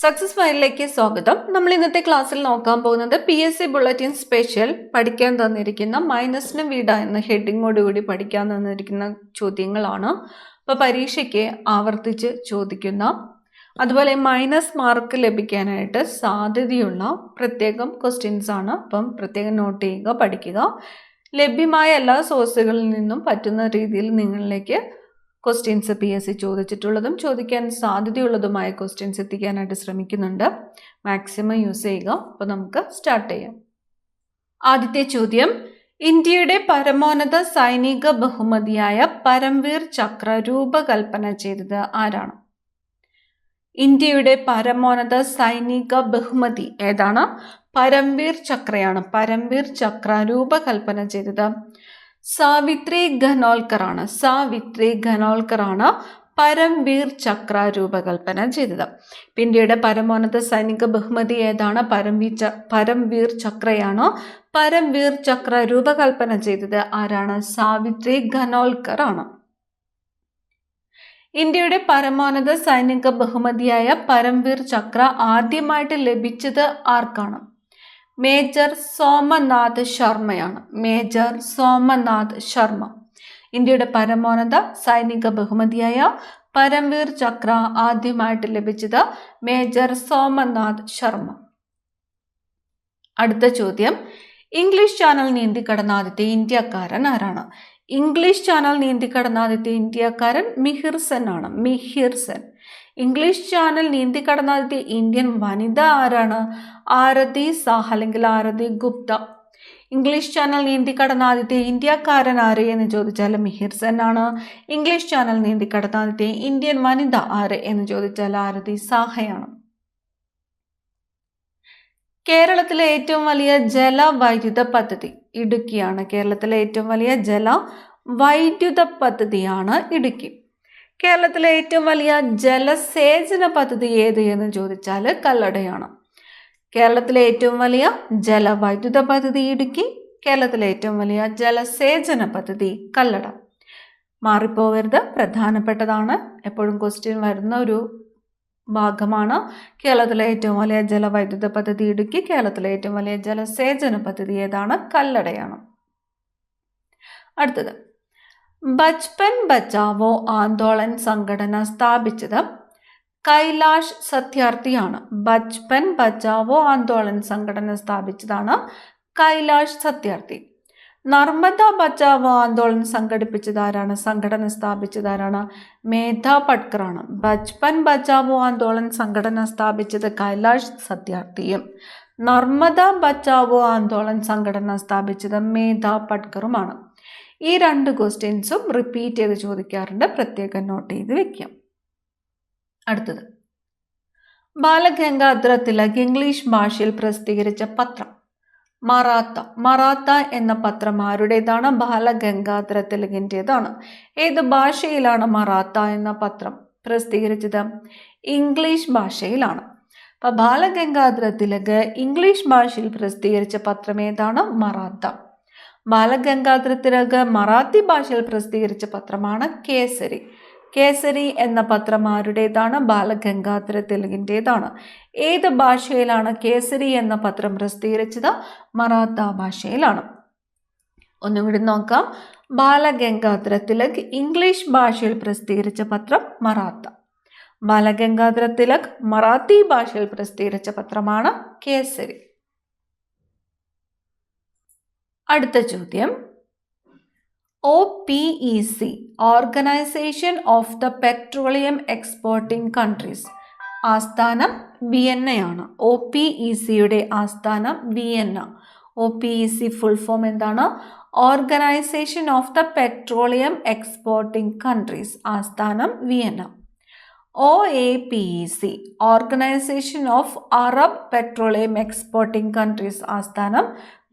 Success ഫയലിലേക്ക് സ്വാഗതം. നമ്മൾ ഇന്നത്തെ ക്ലാസ്സിൽ നോക്കാൻ പോകുന്നത് PSC ബുള്ളറ്റിൻ സ്പെഷ്യൽ പഠിക്കാൻ തന്നിരിക്കുന്ന മൈനസിന് വിട എന്ന ഹെഡിങ്ങോടുകൂടി പഠിക്കാൻ തന്നിരിക്കുന്ന ചോദ്യങ്ങളാണ്. അപ്പോൾ പരീക്ഷയ്ക്ക് ആവർത്തിച്ച് ചോദിക്കുന്ന അതുപോലെ മൈനസ് മാർക്ക് ലഭിക്കാനായിട്ട് സാധ്യതയുള്ള പ്രത്യേകം ക്വസ്റ്റ്യൻസ് ആണ്. അപ്പം പ്രത്യേകം നോട്ട് ചെയ്യുക, പഠിക്കുക. ലഭ്യമായ എല്ലാ സോഴ്സുകളിൽ നിന്നും പറ്റുന്ന രീതിയിൽ നിങ്ങളിലേക്ക് ക്വസ്റ്റ്യൻസ് PSC ചോദിച്ചിട്ടുള്ളതും ചോദിക്കാൻ സാധ്യതയുള്ളതുമായ ക്വസ്റ്റ്യൻസ് എത്തിക്കാനായിട്ട് ശ്രമിക്കുന്നുണ്ട്. മാക്സിമം യൂസ് ചെയ്യുക. അപ്പോൾ നമുക്ക് സ്റ്റാർട്ട് ചെയ്യാം. ആദ്യത്തെ ചോദ്യം, ഇന്ത്യയുടെ പരമോന്നത സൈനിക ബഹുമതിയായ പരംവീർ ചക്ര രൂപകൽപ്പന ചെയ്തത് ആരാണ്? ഇന്ത്യയുടെ പരമോന്നത സൈനിക ബഹുമതി ഏതാണ്? പരംവീർ ചക്രയാണ്. പരംവീർ ചക്ര രൂപകൽപ്പന ചെയ്തത് സാവിത്രി ഖനോൽക്കർ ആണ്. സാവിത്രി ഖനോൽക്കർ ആണ് പരംവീർ ചക്ര രൂപകൽപ്പന ചെയ്തത്. ഇന്ത്യയുടെ പരമോന്നത സൈനിക ബഹുമതി ഏതാണ്? പരംവീർ ചക്രയാണ്. പരംവീർ ചക്ര രൂപകൽപ്പന ചെയ്തത് ആരാണ്? സാവിത്രി ഖനോൽക്കർ ആണ്. ഇന്ത്യയുടെ പരമോന്നത സൈനിക ബഹുമതിയായ പരംവീർ ചക്ര ആദ്യമായിട്ട് ലഭിച്ചത് ആർക്കാണ്? മേജർ സോമനാഥ് ശർമ്മയാണ്. മേജർ സോമനാഥ് ശർമ്മ. ഇന്ത്യയുടെ പരമോന്നത സൈനിക ബഹുമതിയായ പരംവീർ ചക്ര ആദ്യമായിട്ട് ലഭിച്ചത് മേജർ സോമനാഥ് ശർമ്മ. അടുത്ത ചോദ്യം, ഇംഗ്ലീഷ് ചാനൽ നീന്തിക്കടന്ന ആദ്യത്തെ ഇന്ത്യക്കാരൻ ആരാണ്? ഇംഗ്ലീഷ് ചാനൽ നീന്തിക്കടന്ന ആദ്യത്തെ ഇന്ത്യക്കാരൻ മിഹിർ സെൻ ആണ്. മിഹിർ സെൻ. ഇംഗ്ലീഷ് ചാനൽ നീന്തിക്കടന്ന ആദ്യത്തെ ഇന്ത്യൻ വനിത ആരാണ്? ആരതി സാഹ് അല്ലെങ്കിൽ ആരതി ഗുപ്ത. ഇംഗ്ലീഷ് ചാനൽ നീന്തിക്കടന്ന ആദ്യത്തെ ഇന്ത്യക്കാരൻ ആര് എന്ന് ചോദിച്ചാൽ മിഹിർ സെൻ ആണ്. ഇംഗ്ലീഷ് ചാനൽ നീന്തിക്കടന്ന ആദ്യത്തെ ഇന്ത്യൻ വനിത ആര് എന്ന് ചോദിച്ചാൽ ആരതി സാഹയാണ്. കേരളത്തിലെ ഏറ്റവും വലിയ ജലവൈദ്യുത പദ്ധതി ഇടുക്കിയാണ്. കേരളത്തിലെ ഏറ്റവും വലിയ ജലവൈദ്യുത പദ്ധതിയാണ് ഇടുക്കി. കേരളത്തിലെ ഏറ്റവും വലിയ ജലസേചന പദ്ധതി ഏത് എന്ന് ചോദിച്ചാൽ കല്ലടയാണ്. കേരളത്തിലെ ഏറ്റവും വലിയ ജലവൈദ്യുത പദ്ധതി ഇടുക്കി. കേരളത്തിലെ ഏറ്റവും വലിയ ജലസേചന പദ്ധതി കല്ലട. മാറിപ്പോകരുത്, പ്രധാനപ്പെട്ടതാണ്. എപ്പോഴും ക്വസ്റ്റ്യൻ വരുന്ന ഒരു ഭാഗമാണ്. കേരളത്തിലെ ഏറ്റവും വലിയ ജലവൈദ്യുത പദ്ധതി ഇടുക്കി. കേരളത്തിലെ ഏറ്റവും വലിയ ജലസേചന പദ്ധതി ഏതാണ്? കല്ലടയാണ്. അടുത്തത്, ബച്പൻ ബച്ചാവോ ആന്തോളൻ സംഘടന സ്ഥാപിച്ചത് കൈലാഷ് സത്യാർത്ഥിയാണ്. ബച്പൻ ബച്ചാവോ ആന്തോളൻ സംഘടന സ്ഥാപിച്ചതാണ് കൈലാഷ് സത്യാർത്ഥി. നർമ്മദ ബച്ചാവോ ആന്തോളൻ സംഘടന സ്ഥാപിച്ചതാരാണ്? മേധാ പട്കർ ആണ്. ബച്പൻ ബച്ചാവോ ആന്തോളൻ സംഘടന സ്ഥാപിച്ചത് കൈലാഷ് സത്യാർത്ഥിയും നർമ്മദ ബച്ചാവോ ആന്തോളൻ സംഘടന സ്ഥാപിച്ചത് മേധാ പട്കറുമാണ്. ഈ രണ്ട് ക്വസ്റ്റ്യൻസും റിപ്പീറ്റ് ചെയ്ത് ചോദിക്കാറുണ്ട്. പ്രത്യേകം നോട്ട് ചെയ്ത് വെക്കാം. അടുത്തത്, ബാലഗംഗാധര തിലക് ഇംഗ്ലീഷ് ഭാഷയിൽ പ്രസിദ്ധീകരിച്ച പത്രം മറാത്ത. മറാത്ത എന്ന പത്രം ആരുടേതാണ്? ബാലഗംഗാധര തിലകിൻ്റെതാണ്. ഏത് ഭാഷയിലാണ് മറാത്ത എന്ന പത്രം പ്രസിദ്ധീകരിച്ചത്? ഇംഗ്ലീഷ് ഭാഷയിലാണ്. അപ്പം ബാലഗംഗാധര തിലക് ഇംഗ്ലീഷ് ഭാഷയിൽ പ്രസിദ്ധീകരിച്ച പത്രം ഏതാണ്? മറാത്ത. ബാലഗംഗാധര തിലക് മറാത്തി ഭാഷയിൽ പ്രസിദ്ധീകരിച്ച പത്രമാണ് കേസരി. കേസരി എന്ന പത്രം ആരുടേതാണ്? ബാലഗംഗാധര തിലകിൻ്റെതാണ്. ഏത് ഭാഷയിലാണ് കേസരി എന്ന പത്രം പ്രസിദ്ധീകരിച്ചത്? മറാത്ത ഭാഷയിലാണ്. ഒന്നും കൂടി നോക്കാം. ബാലഗംഗാധര തിലക് ഇംഗ്ലീഷ് ഭാഷയിൽ പ്രസിദ്ധീകരിച്ച പത്രം മറാത്ത. ബാലഗംഗാധര തിലക് മറാത്തി ഭാഷയിൽ പ്രസിദ്ധീകരിച്ച പത്രമാണ് കേസരി. അടുത്ത ചോദ്യം, OPEC organisation of the petroleum exporting countries ആസ്ഥാനം വിയന്നയാണ്. OPECയുടെ ആസ്ഥാനം വിയന്ന. OPEC ഫുൾ ഫോം എന്താണ്? Organisation of the petroleum exporting countries. ആസ്ഥാനം വിയന്ന. OAPEC organisation of Arab petroleum exporting countries. ആസ്ഥാനം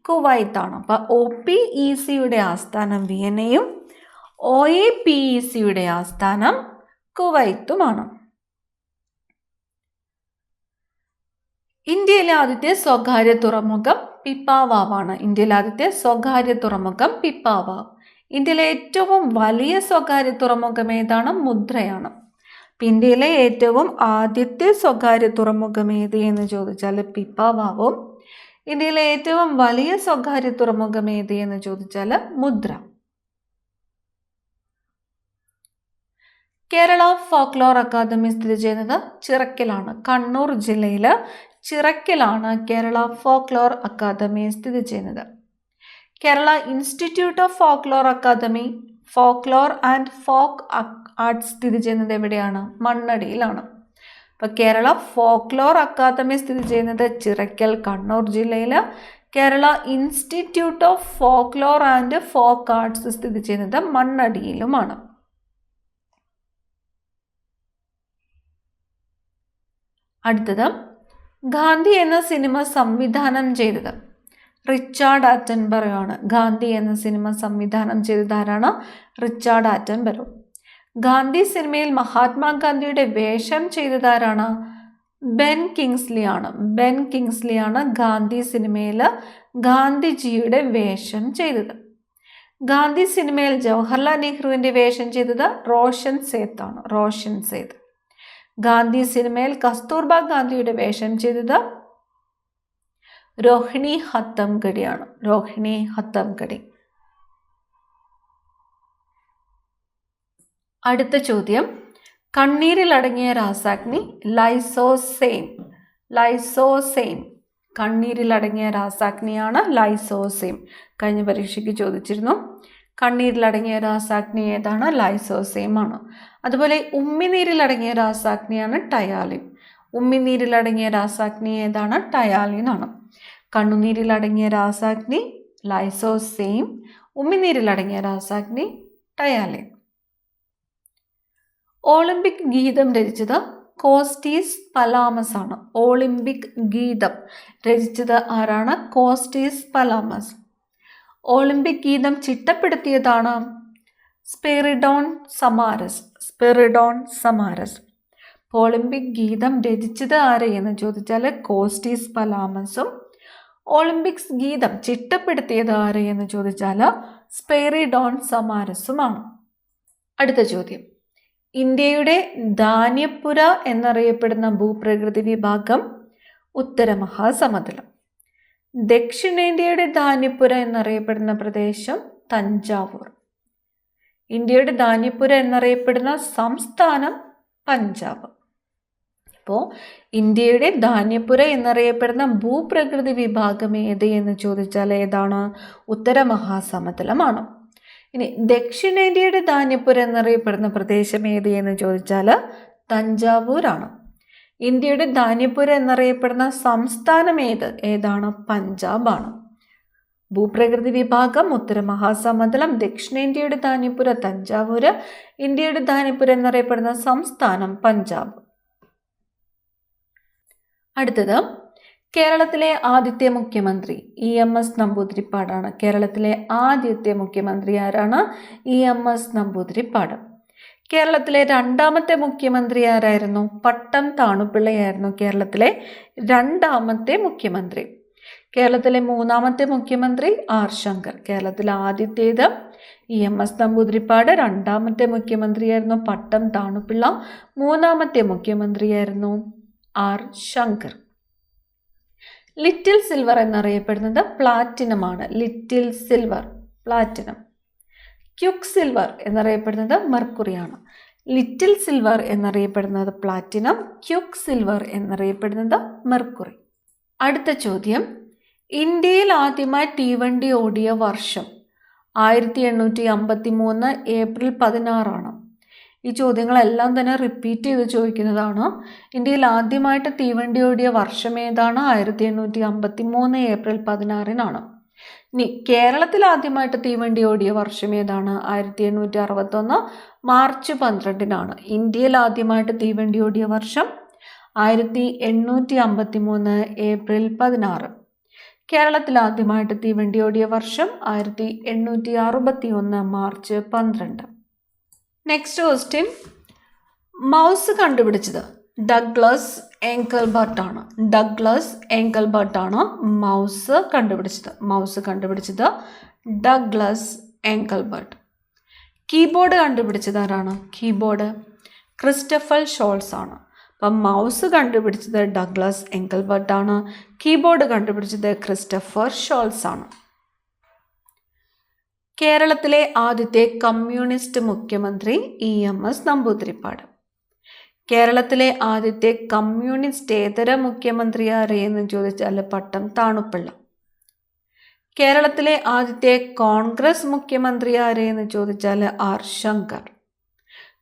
കുവൈത്താണ്. അപ്പം OPECയുടെ ആസ്ഥാനം വിയന്നയും OAPECയുടെ ആസ്ഥാനം കുവൈത്തുമാണ്. ഇന്ത്യയിലെ ആദ്യത്തെ സ്വകാര്യ തുറമുഖം പിപ്പാവാവാണ്. ഇന്ത്യയിലെ ആദ്യത്തെ സ്വകാര്യ തുറമുഖം പിപ്പാവാവ്. ഇന്ത്യയിലെ ഏറ്റവും വലിയ സ്വകാര്യ തുറമുഖം ഏതാണ്? മുദ്രയാണ്. ഇന്ത്യയിലെ ഏറ്റവും ആദ്യത്തെ സ്വകാര്യ തുറമുഖം ഏത് എന്ന് ചോദിച്ചാൽ പിപ്പാവാവും. ഇന്ത്യയിലെ ഏറ്റവും വലിയ സ്വകാര്യ തുറമുഖം ഏത് എന്ന് ചോദിച്ചാൽ മുദ്ര. കേരള ഫോക്ലോർ അക്കാദമി സ്ഥിതി ചെയ്യുന്നത് ചിറക്കലാണ്. കണ്ണൂർ ജില്ലയിൽ ചിറക്കലാണ് കേരള ഫോക്ലോർ അക്കാദമി സ്ഥിതി ചെയ്യുന്നത്. Kerala institute of folklore academy, folklore and folk arts സ്ഥിതി ചെയ്യുന്നത് എവിടെയാണ്? മണ്ണടിയിലാണ്. അപ്പോൾ കേരള ഫോക്ലോർ അക്കാദമി സ്ഥിതി ചെയ്യുന്നത് ചിറക്കൽ, കണ്ണൂർ ജില്ലയിൽ. Kerala institute of folklore and folk arts സ്ഥിതി ചെയ്യുന്നത് മണ്ണടിയിലുമാണ്. അടുത്തത്, ഗാന്ധി എന്ന സിനിമ സംവിധാനം ചെയ്തത് റിച്ചാർഡ് ആറ്റൻബറോ ആണ്. ഗാന്ധി എന്ന സിനിമ സംവിധാനം ചെയ്തത് ആരാണ്? Richard Attenborough. ഗാന്ധി സിനിമയിൽ മഹാത്മാഗാന്ധിയുടെ വേഷം ചെയ്തത് ആരാണ്? ബെൻ കിങ്സ്ലി ആണ്. ബെൻ കിങ്സ്ലി ആണ് ഗാന്ധി സിനിമയിൽ ഗാന്ധിജിയുടെ വേഷം ചെയ്തത്. ഗാന്ധി സിനിമയിൽ ജവഹർലാൽ നെഹ്റുവിൻ്റെ വേഷം ചെയ്തത് റോഷൻ സേത്ത് ആണ്. റോഷൻ സേത്ത്. ഗാന്ധി സിനിമയിൽ കസ്തൂർബ ഗാന്ധിയുടെ വേഷം ചെയ്തത് രോഹിണി ഹത്തംഗഡിയാണ്. രോഹിണി ഹത്തംഗഡി. അടുത്ത ചോദ്യം, കണ്ണീരിലടങ്ങിയ രാസാഗ്നി ലൈസോസെയിം. ലൈസോസെയിം. കണ്ണീരിലടങ്ങിയ രാസാഗ്നിയാണ് ലൈസോസെയിം. കഴിഞ്ഞ പരീക്ഷയ്ക്ക് ചോദിച്ചിരുന്നു. കണ്ണീരിലടങ്ങിയ രാസാഗ്നി ഏതാണ്? ലൈസോസെയിം ആണ്. അതുപോലെ ഉമ്മിനീരിലടങ്ങിയ രാസാഗ്നിയാണ് ടയാലിൻ. ഉമ്മിനീരിലടങ്ങിയ രാസാഗ്നി ഏതാണ്? ടയാലിൻ ആണ്. കണ്ണുനീരിലടങ്ങിയ രാസാഗ്നി ലൈസോസെയിം, ഉമ്മിനീരിലടങ്ങിയ രാസാഗ്നി ടയാലിൻ. ഒളിമ്പിക് ഗീതം രചിച്ചത് കോസ്റ്റീസ് പലാമസ് ആണ്. ഒളിമ്പിക് ഗീതം രചിച്ചത് ആരാണ്? കോസ്റ്റീസ് പലാമസ്. ഒളിമ്പിക് ഗീതം ചിട്ടപ്പെടുത്തിയതാണ് സ്പെറിഡോൺ സമാരസ്. സ്പെറിഡോൺ സമാരസ്. ഒളിമ്പിക് ഗീതം രചിച്ചത് ആര് എന്ന് ചോദിച്ചാൽ കോസ്റ്റീസ് പലാമസും. ഒളിമ്പിക്സ് ഗീതം ചിട്ടപ്പെടുത്തിയത് ആര് എന്ന് ചോദിച്ചാൽ സ്പെറിഡോൺ സമാരസുമാണ്. അടുത്ത ചോദ്യം, ഇന്ത്യയുടെ ധാന്യപ്പുര എന്നറിയപ്പെടുന്ന ഭൂപ്രകൃതി വിഭാഗം ഉത്തരമഹാസമതലം. ദക്ഷിണേന്ത്യയുടെ ധാന്യപ്പുര എന്നറിയപ്പെടുന്ന പ്രദേശം തഞ്ചാവൂർ. ഇന്ത്യയുടെ ധാന്യപ്പുര എന്നറിയപ്പെടുന്ന സംസ്ഥാനം പഞ്ചാബ്. അപ്പോൾ ഇന്ത്യയുടെ ധാന്യപ്പുര എന്നറിയപ്പെടുന്ന ഭൂപ്രകൃതി വിഭാഗം ഏത് എന്ന് ചോദിച്ചാൽ ഏതാണ്? ഉത്തരമഹാസമതലമാണ്. ഇനി ദക്ഷിണേന്ത്യയുടെ ധാന്യപ്പുര എന്നറിയപ്പെടുന്ന പ്രദേശം ഏത് എന്ന് ചോദിച്ചാൽ തഞ്ചാവൂരാണ്. ഇന്ത്യയുടെ ധാന്യപ്പുര എന്നറിയപ്പെടുന്ന സംസ്ഥാനം ഏതാണ്? പഞ്ചാബാണ്. ഭൂപ്രകൃതി വിഭാഗം ഉത്തരമഹാസമതലം, ദക്ഷിണേന്ത്യയുടെ ധാന്യപ്പുര തഞ്ചാവൂര്, ഇന്ത്യയുടെ ധാന്യപ്പുര എന്നറിയപ്പെടുന്ന സംസ്ഥാനം പഞ്ചാബ്. അടുത്തത്, കേരളത്തിലെ ആദ്യത്തെ മുഖ്യമന്ത്രി EMS നമ്പൂതിരിപ്പാടാണ്. കേരളത്തിലെ ആദ്യത്തെ മുഖ്യമന്ത്രി ആരാണ്? EMS നമ്പൂതിരിപ്പാട്. കേരളത്തിലെ രണ്ടാമത്തെ മുഖ്യമന്ത്രി ആരായിരുന്നു? പട്ടം താണുപിള്ളയായിരുന്നു കേരളത്തിലെ രണ്ടാമത്തെ മുഖ്യമന്ത്രി. കേരളത്തിലെ മൂന്നാമത്തെ മുഖ്യമന്ത്രി R ശങ്കർ. കേരളത്തിലെ ആദ്യത്തേത് EMS നമ്പൂതിരിപ്പാട്, രണ്ടാമത്തെ മുഖ്യമന്ത്രിയായിരുന്നു പട്ടം താണുപിള്ള, മൂന്നാമത്തെ മുഖ്യമന്ത്രിയായിരുന്നു R ശങ്കർ. ലിറ്റിൽ സിൽവർ എന്നറിയപ്പെടുന്നത് പ്ലാറ്റിനം ആണ്. Little silver, platinum. Quick silver എന്നറിയപ്പെടുന്നത് മെർക്കുറിയാണ്. ലിറ്റിൽ സിൽവർ എന്നറിയപ്പെടുന്നത് പ്ലാറ്റിനം, ക്യുക്ക് സിൽവർ എന്നറിയപ്പെടുന്നത് മെർക്കുറി. അടുത്ത ചോദ്യം, ഇന്ത്യയിൽ ആദ്യമായി തീവണ്ടി ഓടിയ വർഷം 1853 ഏപ്രിൽ 16 ഈ ചോദ്യങ്ങളെല്ലാം തന്നെ റിപ്പീറ്റ് ചെയ്ത് ചോദിക്കുന്നതാണ്. ഇന്ത്യയിൽ ആദ്യമായിട്ട് തീവണ്ടി ഓടിയ വർഷം ഏതാണ്? 1853 ഏപ്രിൽ 16 ഇനി കേരളത്തിൽ ആദ്യമായിട്ട് തീവണ്ടി ഓടിയ വർഷം ഏതാണ്? 1861 മാർച്ച് 12 ഇന്ത്യയിൽ ആദ്യമായിട്ട് തീവണ്ടി ഓടിയ വർഷം 1853 ഏപ്രിൽ 16. കേരളത്തിൽ ആദ്യമായിട്ട് തീവണ്ടി ഓടിയ വർഷം 1861 മാർച്ച് 12. നെക്സ്റ്റ് ക്വസ്റ്റ്യൻ, മൗസ് കണ്ടുപിടിച്ചത് ഡഗ്ലസ് എൻകൽബർട്ട് ആണ്. ഡഗ്ലസ് എൻകൽബർട്ട് ആണ് മൗസ് കണ്ടുപിടിച്ചത് ഡഗ്ലസ് എൻകൽബർട്ട്. കീബോർഡ് കണ്ടുപിടിച്ചത് ആരാണ്? ക്രിസ്റ്റഫർ ഷോൾസ് ആണ്. അപ്പം മൗസ് കണ്ടുപിടിച്ചത് ഡഗ്ലസ് എൻഗൽബർട്ട് ആണ്. കീബോർഡ് കണ്ടുപിടിച്ചത് ക്രിസ്റ്റഫർ ഷോൾസ് ആണ്. കേരളത്തിലെ ആദ്യത്തെ കമ്മ്യൂണിസ്റ്റ് മുഖ്യമന്ത്രി EMS നമ്പൂതിരിപ്പാട്. കേരളത്തിലെ ആദ്യത്തെ കമ്മ്യൂണിസ്റ്റേതര മുഖ്യമന്ത്രി ആരെയെന്ന് ചോദിച്ചാൽ പട്ടം താണുപിള്ള. കേരളത്തിലെ ആദ്യത്തെ കോൺഗ്രസ് മുഖ്യമന്ത്രി ആരെയെന്ന് ചോദിച്ചാൽ R. ശങ്കർ.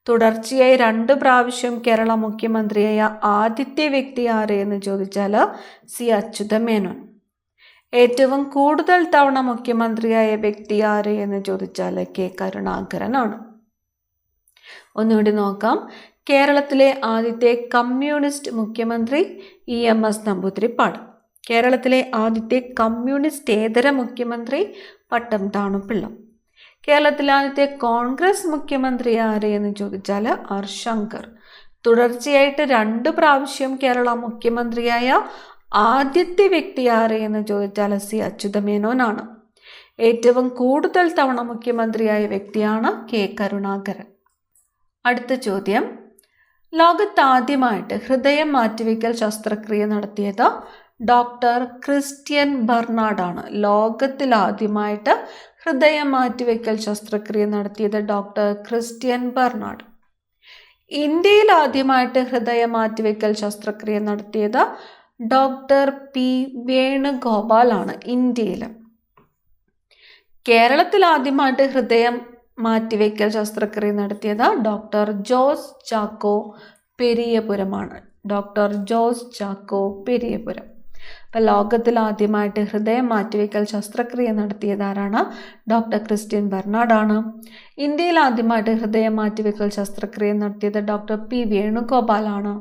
തുടർച്ചയായി 2 പ്രാവശ്യം കേരള മുഖ്യമന്ത്രിയായ ആദ്യത്തെ വ്യക്തി ആരെയെന്ന് ചോദിച്ചാൽ C. അച്യുതമേനോൻ. ഏറ്റവും കൂടുതൽ തവണ മുഖ്യമന്ത്രിയായ വ്യക്തി ആരെയെന്ന് ചോദിച്ചാൽ K. കരുണാകരനാണ്. ഒന്നുകൂടി നോക്കാം. കേരളത്തിലെ ആദ്യത്തെ കമ്മ്യൂണിസ്റ്റ് മുഖ്യമന്ത്രി EMS നമ്പൂതിരിപ്പാട്. കേരളത്തിലെ ആദ്യത്തെ കമ്മ്യൂണിസ്റ്റേതര മുഖ്യമന്ത്രി പട്ടം താണുപിള്ള. കേരളത്തിലെ ആദ്യത്തെ കോൺഗ്രസ് മുഖ്യമന്ത്രി ആരെയെന്ന് ചോദിച്ചാൽ R. ശങ്കർ. തുടർച്ചയായിട്ട് 2 പ്രാവശ്യം കേരള മുഖ്യമന്ത്രിയായ ആദ്യത്തെ വ്യക്തി ആരെയെന്ന് ചോദിച്ചാൽ C. അച്യുതമേനോനാണ്. ഏറ്റവും കൂടുതൽ തവണ മുഖ്യമന്ത്രിയായ വ്യക്തിയാണ് K. കരുണാകരൻ. അടുത്ത ചോദ്യം, ലോകത്ത് ആദ്യമായിട്ട് ഹൃദയം മാറ്റിവെക്കൽ ശസ്ത്രക്രിയ നടത്തിയത് ഡോക്ടർ ക്രിസ്ത്യൻ ബർണാഡ് ആണ്. ലോകത്തിൽ ആദ്യമായിട്ട് ഹൃദയം മാറ്റിവെക്കൽ ശസ്ത്രക്രിയ നടത്തിയത് ഡോക്ടർ ക്രിസ്ത്യൻ ബർണാഡ്. ഇന്ത്യയിൽ ആദ്യമായിട്ട് ഹൃദയം മാറ്റിവെക്കൽ ശസ്ത്രക്രിയ നടത്തിയത് ഡോക്ടർ P. വേണുഗോപാൽ ആണ് ഇന്ത്യയിൽ. കേരളത്തിൽ ആദ്യമായിട്ട് ഹൃദയം മാറ്റിവെക്കൽ ശസ്ത്രക്രിയ നടത്തിയത് ഡോക്ടർ ജോസ് ചാക്കോ പെരിയപുരമാണ്. ഡോക്ടർ ജോസ് ചാക്കോ പെരിയപുരം. അപ്പം ലോകത്തിൽ ആദ്യമായിട്ട് ഹൃദയം മാറ്റിവെക്കൽ ശസ്ത്രക്രിയ നടത്തിയത് ആരാണ്? ഡോക്ടർ ക്രിസ്ത്യൻ ബർണാഡ് ആണ്. ഇന്ത്യയിൽ ആദ്യമായിട്ട് ഹൃദയം മാറ്റിവെക്കൽ ശസ്ത്രക്രിയ നടത്തിയത് ഡോക്ടർ P. വേണുഗോപാൽ ആണ്.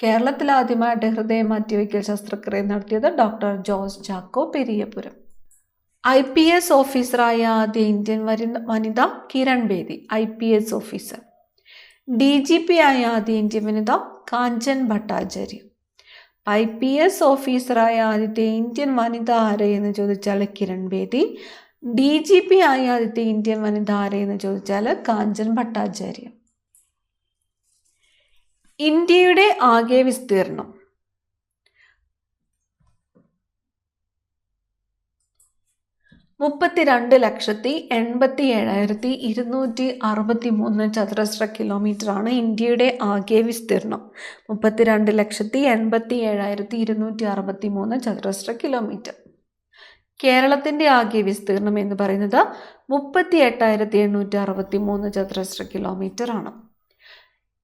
കേരളത്തിൽ ആദ്യമായിട്ട് ഹൃദയം മാറ്റിവെക്കൽ ശസ്ത്രക്രിയ നടത്തിയത് ഡോക്ടർ ജോസ് ചാക്കോ പെരിയപുരം. IPS ഓഫീസറായ ആദ്യ ഇന്ത്യൻ വനിത Kiran Bedi, IPS officer. DGP ആയ ആദ്യ ഇന്ത്യൻ വനിത കാഞ്ചൻ ഭട്ടാചാര്യ. IPS ഓഫീസറായ ആദ്യത്തെ ഇന്ത്യൻ വനിത ആരെയെന്ന് ചോദിച്ചാൽ കിരൺ ബേദി. DGP ആയ ആദ്യത്തെ ഇന്ത്യൻ വനിത ആരെയെന്ന് ചോദിച്ചാൽ കാഞ്ചൻ ഭട്ടാചാര്യ. ഇന്ത്യയുടെ ആകെ വിസ്തീർണം 32,87,263 ചതുരശ്ര കിലോമീറ്റർ ആണ് ഇന്ത്യയുടെ ആകെ വിസ്തീർണം. 32,87,263 ചതുരശ്ര കിലോമീറ്റർ. കേരളത്തിൻ്റെ ആകെ വിസ്തീർണം എന്ന് പറയുന്നത് 38,863 ചതുരശ്ര കിലോമീറ്റർ ആണ്.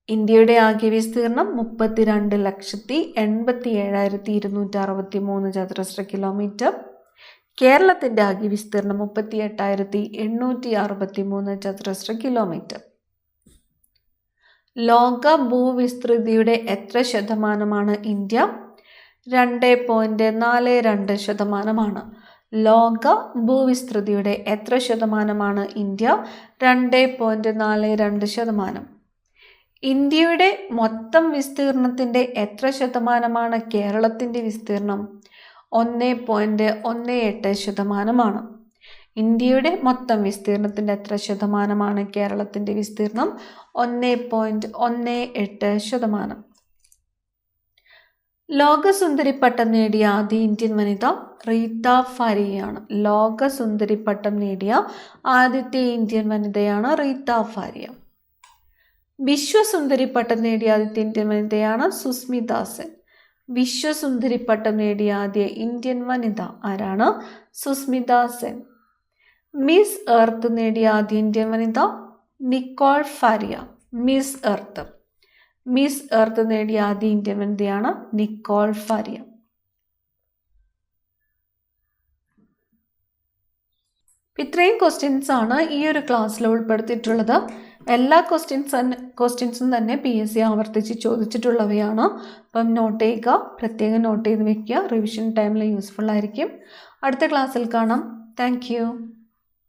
ഇന്ത്യയുടെ ആകെ വിസ്തീർണം 32,87,263 ചതുരശ്ര കിലോമീറ്റർ. കേരളത്തിൻ്റെ ആകെ വിസ്തീർണം 38,863 ചതുരശ്ര കിലോമീറ്റർ. ലോക ഭൂവിസ്തൃതിയുടെ എത്ര ശതമാനമാണ് ഇന്ത്യ? 2.42%. ലോക ഭൂവിസ്തൃതിയുടെ എത്ര ശതമാനമാണ് ഇന്ത്യ? 2.42%. ഇന്ത്യയുടെ മൊത്തം വിസ്തീർണത്തിൻ്റെ എത്ര ശതമാനമാണ് കേരളത്തിൻ്റെ വിസ്തീർണം? 1.18%. ഇന്ത്യയുടെ മൊത്തം വിസ്തീർണത്തിൻ്റെ എത്ര ശതമാനമാണ് കേരളത്തിൻ്റെ വിസ്തീർണം? 1.18%. ലോകസുന്ദരി പട്ടം നേടിയ ആദ്യ ഇന്ത്യൻ വനിത റീത്ത ഫാരിയയാണ്. ലോകസുന്ദരി പട്ടം നേടിയ ആദ്യത്തെ ഇന്ത്യൻ വനിതയാണ് റീത്ത ഫാരിയ. വിശ്വസുന്ദരി പട്ടം നേടിയ ആദ്യത്തെ ഇന്ത്യൻ വനിതയാണ് സുസ്മിത സെൻ. വിശ്വസുന്ദരി പട്ടം നേടിയ ആദ്യ ഇന്ത്യൻ വനിത ആരാണ്? സുസ്മിത സെൻ. മിസ് എർത്ത് നേടിയ ആദ്യ ഇന്ത്യൻ വനിത നിക്കോൾ ഫാരിയ. മിസ് എർത്ത് നേടിയ ആദ്യ ഇന്ത്യൻ വനിതയാണ് നിക്കോൾ ഫാരിയ. ഇത്രയും ക്വസ്റ്റ്യൻസ് ആണ് ഈ ഒരു ക്ലാസ്സിൽ ഉൾപ്പെടുത്തിയിട്ടുള്ളത്. എല്ലാ ക്വസ്റ്റ്യൻസും തന്നെ PSC ആവർത്തിച്ച് ചോദിച്ചിട്ടുള്ളവയാണ്. അപ്പം നോട്ട് ചെയ്യുക, പ്രത്യേകം നോട്ട് ചെയ്ത് വെക്കുക. റിവിഷൻ ടൈമിൽ യൂസ്ഫുൾ ആയിരിക്കും. അടുത്ത ക്ലാസ്സിൽ കാണാം. താങ്ക്